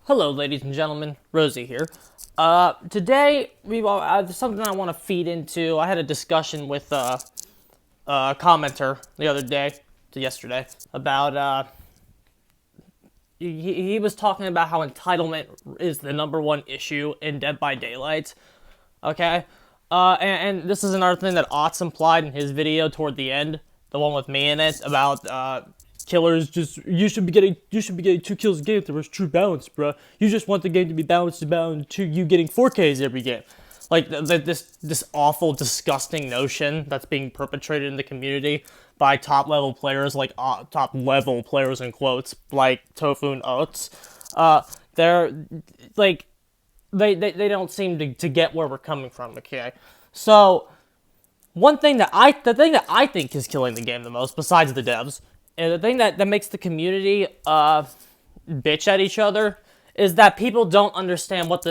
Hello, ladies and gentlemen. Rosie here. Today, something I want to feed into. I had a discussion with a commenter the other day, yesterday, about, he was talking about how entitlement is the number one issue in Dead by Daylight, okay? And this is another thing that Otts implied in his video toward the end, the one with me in it, about, killers you should be getting 2 kills a game if there was true balance, bro. You just want the game to be balanced to you getting 4Ks every game. Like this awful, disgusting notion that's being perpetrated in the community by top level players, like top level players in quotes, like Tofu and Oats. They're like they don't seem to get where we're coming from. Okay, so the thing that I think is killing the game the most, besides the devs, and the thing that makes the community bitch at each other, is that people don't understand what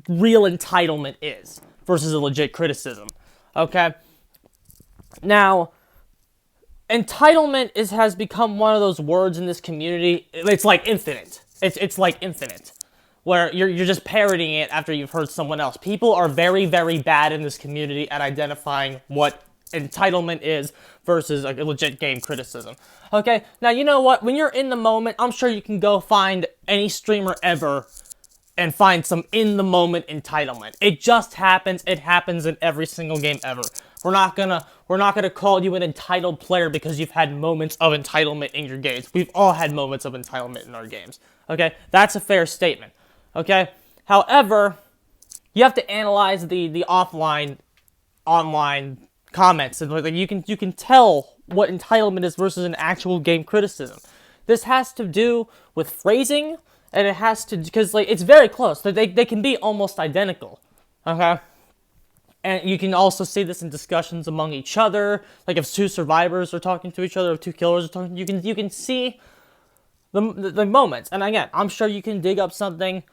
real entitlement is versus a legit criticism. Okay? Now, entitlement has become one of those words in this community. It's like infinite. It's like infinite, where you're just parroting it after you've heard someone else. People are very, very bad in this community at identifying what entitlement is versus a legit game criticism. Okay, now you know what? When you're in the moment, I'm sure you can go find any streamer ever and find some in the moment entitlement. It just happens. It happens in every single game ever. We're not gonna call you an entitled player because you've had moments of entitlement in your games. We've all had moments of entitlement in our games. Okay, that's a fair statement. Okay, however, you have to analyze the offline, online comments, and like you can tell what entitlement is versus an actual game criticism. This has to do with phrasing, and it has to, because like it's very close. They can be almost identical. Okay, and you can also see this in discussions among each other. Like if two survivors are talking to each other, if two killers are talking, you can see the moments. And again, I'm sure you can dig up something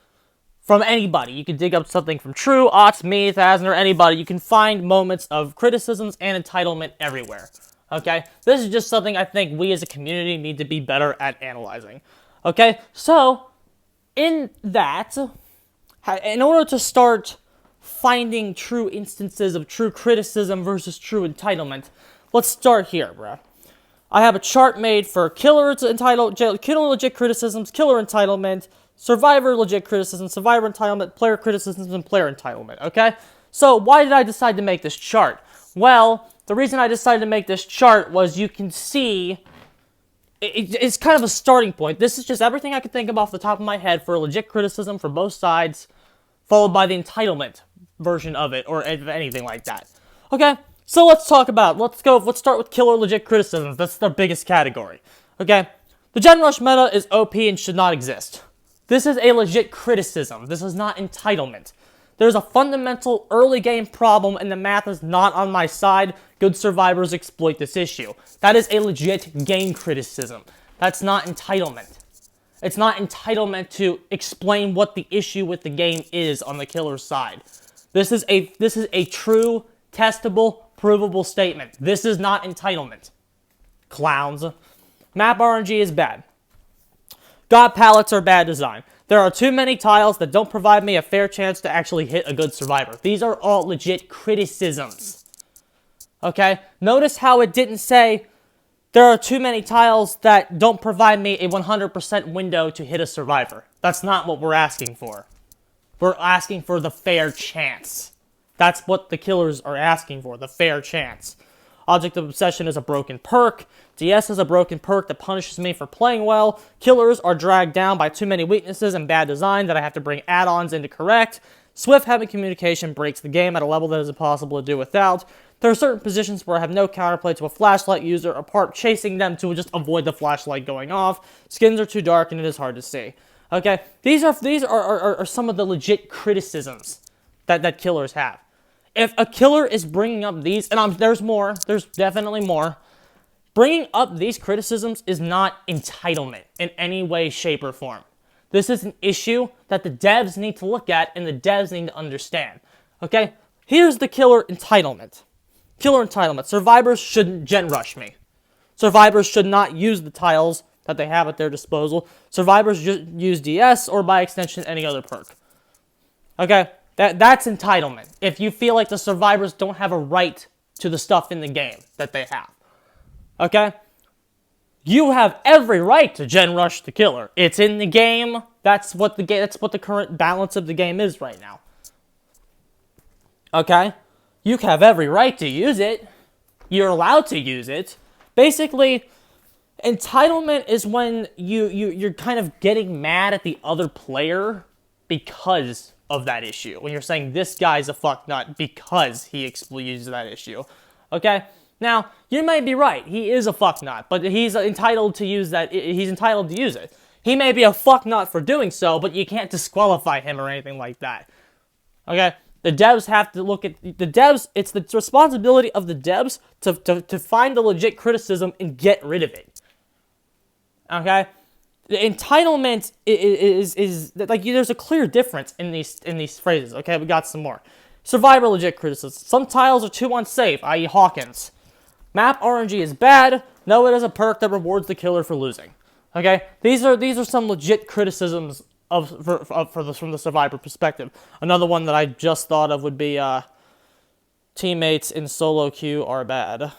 from anybody. You can dig up something from True, Otts, me, Thasner, anybody. You can find moments of criticisms and entitlement everywhere. Okay? This is just something I think we as a community need to be better at analyzing. Okay? So, in order to start finding true instances of true criticism versus true entitlement, let's start here, bro. I have a chart made for killer legit criticisms, killer entitlement, survivor legit criticism, survivor entitlement, player criticisms, and player entitlement, okay? So why did I decide to make this chart? Well, the reason I decided to make this chart was you can see, it's kind of a starting point. This is just everything I could think of off the top of my head for a legit criticism for both sides, followed by the entitlement version of it, or anything like that. Okay, so let's start with killer legit criticisms. That's the biggest category. Okay, the Gen Rush meta is OP and should not exist. This is a legit criticism. This is not entitlement. There's a fundamental early game problem and the math is not on my side. Good survivors exploit this issue. That is a legit game criticism. That's not entitlement. It's not entitlement to explain what the issue with the game is on the killer's side. This is a true, testable, provable statement. This is not entitlement. Clowns. Map RNG is bad. God palettes are bad design. There are too many tiles that don't provide me a fair chance to actually hit a good survivor. These are all legit criticisms. Okay? Notice how it didn't say there are too many tiles that don't provide me a 100% window to hit a survivor. That's not what we're asking for. We're asking for the fair chance. That's what the killers are asking for, the fair chance. Object of Obsession is a broken perk. DS is a broken perk that punishes me for playing well. Killers are dragged down by too many weaknesses and bad design that I have to bring add-ons in to correct. Swift having communication breaks the game at a level that is impossible to do without. There are certain positions where I have no counterplay to a flashlight user apart chasing them to just avoid the flashlight going off. Skins are too dark and it is hard to see. Okay, these are some of the legit criticisms that killers have. If a killer is bringing up these, and there's more, there's definitely more, bringing up these criticisms is not entitlement in any way, shape, or form. This is an issue that the devs need to look at and the devs need to understand. Okay? Here's the killer entitlement. Killer entitlement. Survivors shouldn't gen rush me. Survivors should not use the tiles that they have at their disposal. Survivors just use DS or by extension any other perk. Okay, that's entitlement. If you feel like the survivors don't have a right to the stuff in the game that they have. Okay? You have every right to gen rush the killer. It's in the game. That's what the current balance of the game is right now. Okay? You have every right to use it. You're allowed to use it. Basically, entitlement is when you're kind of getting mad at the other player because of that issue. When you're saying this guy's a fucknut because he uses that issue. Okay? Now, you might be right. He is a fucknut, but he's entitled to use that. He's entitled to use it. He may be a fucknut for doing so, but you can't disqualify him or anything like that. Okay? The devs have to look at the devs. It's the responsibility of the devs to find the legit criticism and get rid of it. Okay? The entitlement is like there's a clear difference in these phrases. Okay, we got some more. Survivor legit criticism. Some tiles are too unsafe, i.e. Hawkins. Map RNG is bad. No, it is a perk that rewards the killer for losing. Okay, these are some legit criticisms from the survivor perspective. Another one that I just thought of would be teammates in solo queue are bad.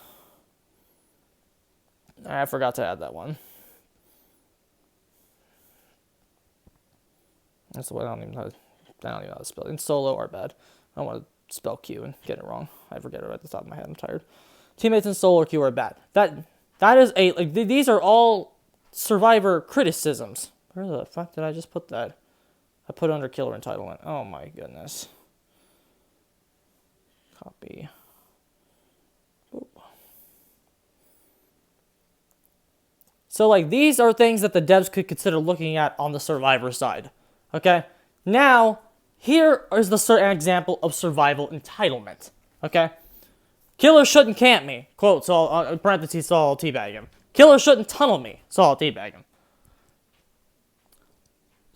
I forgot to add that one. That's the way I don't even know how to spell it. In solo are bad. I don't want to spell Q and get it wrong. I forget it right at the top of my head. I'm tired. Teammates in solo queue are bad. That is these are all survivor criticisms. Where the fuck did I just put that? I put it under killer entitlement. Oh my goodness. Copy. Oop. So like these are things that the devs could consider looking at on the survivor side. Okay? Now, here is an example of survival entitlement. Okay? Killer shouldn't camp me. Quote, so parentheses, so I'll teabag him. Killer shouldn't tunnel me. So I'll teabag him.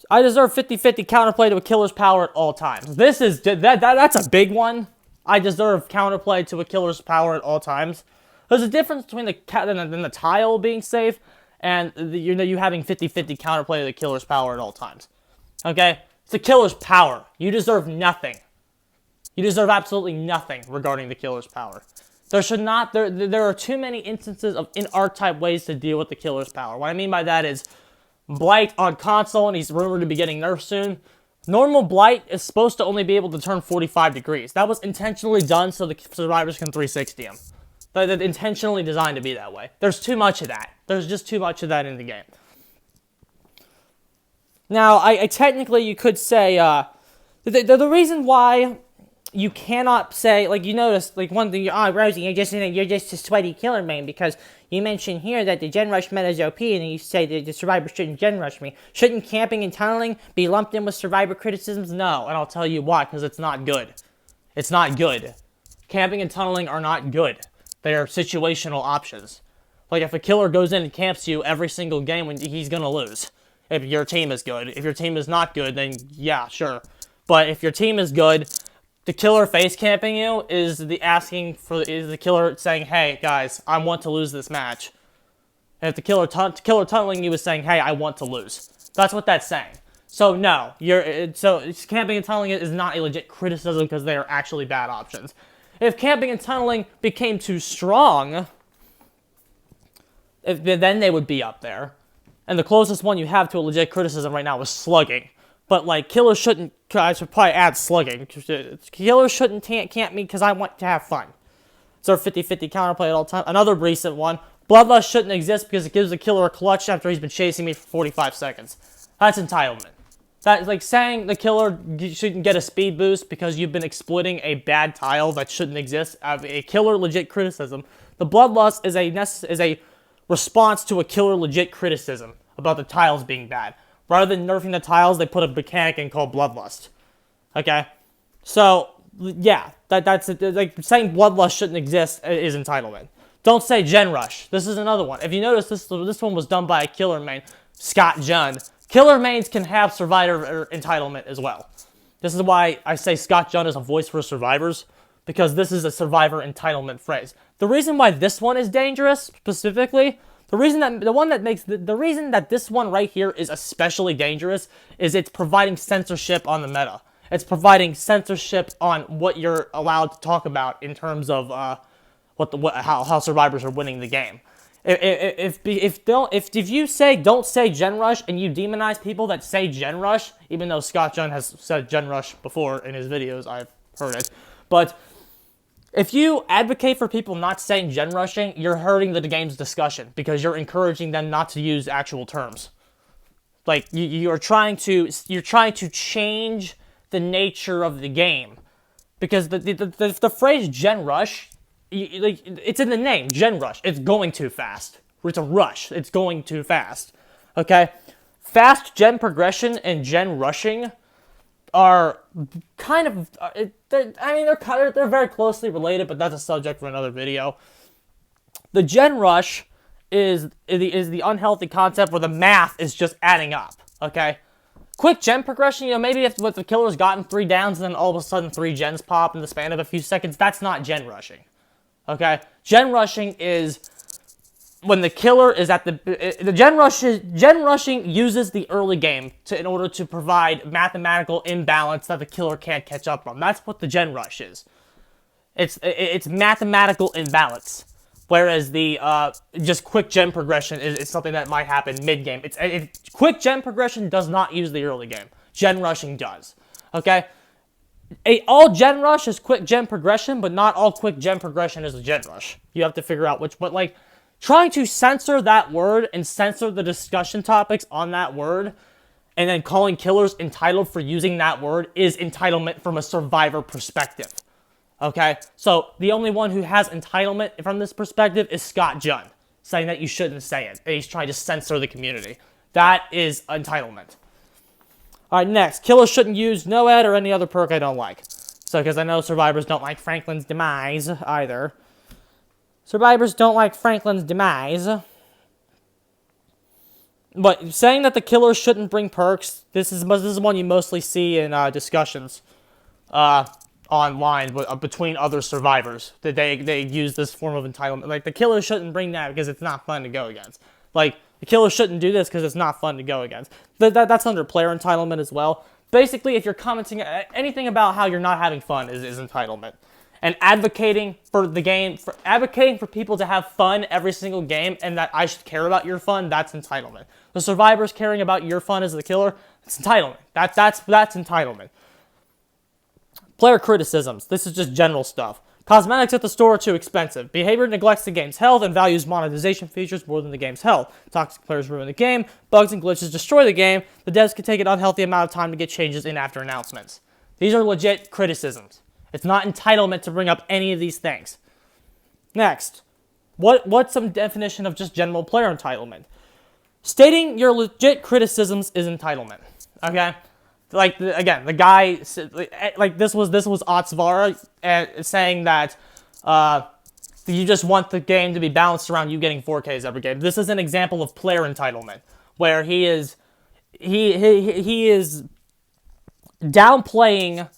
I deserve 50-50 counterplay to a killer's power at all times. That's a big one. I deserve counterplay to a killer's power at all times. There's a difference between the tile being safe and you having 50-50 counterplay to the killer's power at all times. Okay? It's the killer's power. You deserve nothing. You deserve absolutely nothing regarding the killer's power. There are too many instances of in-archetype ways to deal with the killer's power. What I mean by that is Blight on console, and he's rumored to be getting nerfed soon. Normal Blight is supposed to only be able to turn 45 degrees. That was intentionally done so the survivors can 360 him. They're intentionally designed to be that way. There's too much of that. There's just too much of that in the game. Now, I technically, you could say, the reason why you cannot say, like, you notice, like, one thing, Rosie, you're just a sweaty killer main, because you mentioned here that the gen rush meta is OP, and you say that the survivor shouldn't gen rush me. Shouldn't camping and tunneling be lumped in with survivor criticisms? No, and I'll tell you why, because it's not good. It's not good. Camping and tunneling are not good. They are situational options. Like, if a killer goes in and camps you every single game, he's gonna lose. If your team is good. If your team is not good, then yeah, sure. But if your team is good, the killer face camping you is the killer saying, "Hey guys, I want to lose this match." And if the killer tunneling you is saying, "Hey, I want to lose." That's what that's saying. So no, camping and tunneling is not a legit criticism because they are actually bad options. If camping and tunneling became too strong, then they would be up there. And the closest one you have to a legit criticism right now is slugging. But, like, killers shouldn't... I should probably add slugging. Killers shouldn't camp me because I want to have fun. So 50-50 counterplay at all time. Another recent one. Bloodlust shouldn't exist because it gives the killer a clutch after he's been chasing me for 45 seconds. That's entitlement. That's like saying the killer shouldn't get a speed boost because you've been exploiting a bad tile that shouldn't exist. A killer legit criticism. The bloodlust is a response to a killer legit criticism about the tiles being bad. Rather than nerfing the tiles, they put a mechanic in called bloodlust. Okay? So, yeah, that's like saying bloodlust shouldn't exist is entitlement. Don't say gen rush. This is another one. If you notice, this one was done by a killer main, Scott Junn. Killer mains can have survivor entitlement as well. This is why I say Scott Junn is a voice for survivors, because this is a survivor entitlement phrase. The reason why this one is dangerous, specifically, The reason that this one right here is especially dangerous is it's providing censorship on the meta. It's providing censorship on what you're allowed to talk about in terms of how survivors are winning the game. If you say don't say Gen Rush and you demonize people that say Gen Rush, even though Scott Jun has said Gen Rush before in his videos, I've heard it, but if you advocate for people not saying Gen Rushing, you're hurting the game's discussion because you're encouraging them not to use actual terms. Like you're trying to change the nature of the game because the phrase Gen Rush, it's in the name, Gen Rush. It's going too fast. It's a rush. It's going too fast. Okay? Fast gen progression and gen rushing are kind of, they're very closely related, but that's a subject for another video. The gen rush is the unhealthy concept where the math is just adding up, okay? Quick gen progression, maybe if the killer's gotten 3 downs and then all of a sudden 3 gens pop in the span of a few seconds, that's not gen rushing, okay? Gen rushing is when the killer is at gen rushing uses the early game in order to provide mathematical imbalance that the killer can't catch up on. That's what the gen rush is. It's mathematical imbalance. Whereas the just quick gen progression is something that might happen mid-game. Quick gen progression does not use the early game. Gen rushing does. Okay? All gen rush is quick gen progression, but not all quick gen progression is a gen rush. You have to figure out which, but like, trying to censor that word and censor the discussion topics on that word and then calling killers entitled for using that word is entitlement from a survivor perspective. Okay? So, the only one who has entitlement from this perspective is Scott Jun, saying that you shouldn't say it. And he's trying to censor the community. That is entitlement. Alright, next. Killers shouldn't use NOED or any other perk I don't like. So, because I know survivors don't like Franklin's demise either. Survivors don't like Franklin's demise. But saying that the killers shouldn't bring perks, this is one you mostly see in discussions online between other survivors. That they use this form of entitlement. Like, the killer shouldn't bring that because it's not fun to go against. Like, the killer shouldn't do this because it's not fun to go against. That's under player entitlement as well. Basically, if you're commenting anything about how you're not having fun is entitlement. And advocating for the game, advocating for people to have fun every single game and that I should care about your fun, that's entitlement. The survivors caring about your fun as the killer, it's entitlement. That's entitlement. Player criticisms. This is just general stuff. Cosmetics at the store are too expensive. Behavior neglects the game's health and values monetization features more than the game's health. Toxic players ruin the game. Bugs and glitches destroy the game. The devs can take an unhealthy amount of time to get changes in after announcements. These are legit criticisms. It's not entitlement to bring up any of these things. Next, what's some definition of just general player entitlement? Stating your legit criticisms is entitlement. Okay, like again, the guy like this was Otsvara saying that you just want the game to be balanced around you getting 4Ks every game. This is an example of player entitlement where he is downplaying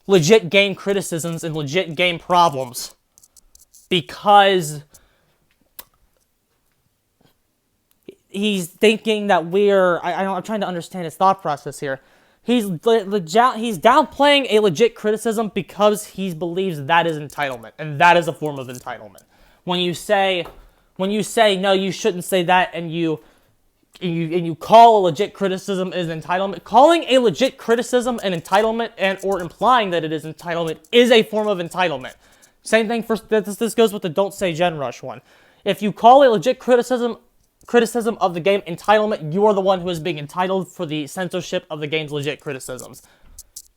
legit game criticisms and legit game problems because he's thinking that I'm trying to understand his thought process here. He's downplaying a legit criticism because he believes that is entitlement, and that is a form of entitlement. When you say no, you shouldn't say that, and you call a legit criticism as entitlement. Calling a legit criticism an entitlement or implying that it is entitlement is a form of entitlement. Same thing for this goes with the don't say Gen Rush one. If you call a legit criticism of the game entitlement, you are the one who is being entitled for the censorship of the game's legit criticisms.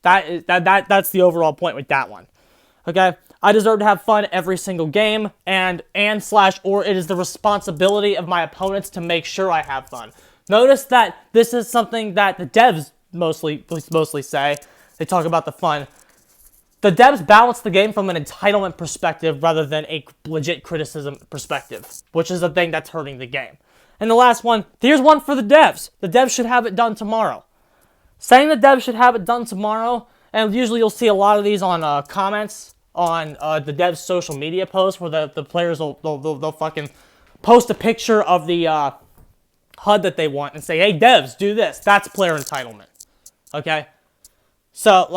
That's the overall point with that one. Okay? I deserve to have fun every single game, or it is the responsibility of my opponents to make sure I have fun. Notice that this is something that the devs mostly say. They talk about the fun. The devs balance the game from an entitlement perspective rather than a legit criticism perspective, which is the thing that's hurting the game. And the last one, here's one for the devs. The devs should have it done tomorrow. Saying the devs should have it done tomorrow, and usually you'll see a lot of these on comments on the devs' social media posts where the players will fucking post a picture of the HUD that they want and say, hey, devs, do this. That's player entitlement. Okay? So,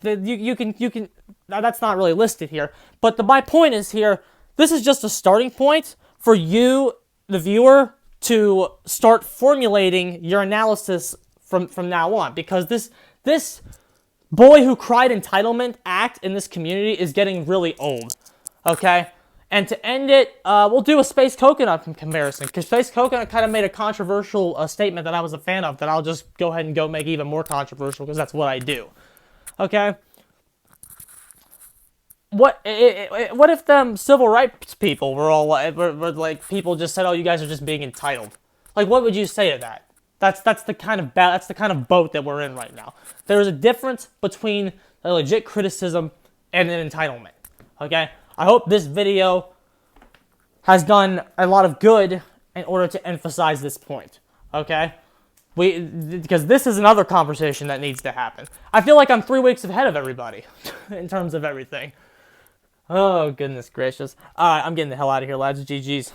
you can, that's not really listed here. But my point is here, this is just a starting point for you, the viewer, to start formulating your analysis from now on. Because this boy who cried entitlement act in this community is getting really old. Okay? And to end it, we'll do a Space Coconut comparison, because Space Coconut kind of made a controversial statement that I was a fan of, that I'll just go ahead and go make even more controversial, because that's what I do. Okay? What if them civil rights people were all were like, people just said, oh, you guys are just being entitled? Like, what would you say to that? That's the kind of boat that we're in right now. There is a difference between a legit criticism and an entitlement. Okay? I hope this video has done a lot of good in order to emphasize this point, okay? Because this is another conversation that needs to happen. I feel like I'm 3 weeks ahead of everybody in terms of everything. Oh, goodness gracious. All right, I'm getting the hell out of here, lads. GG's.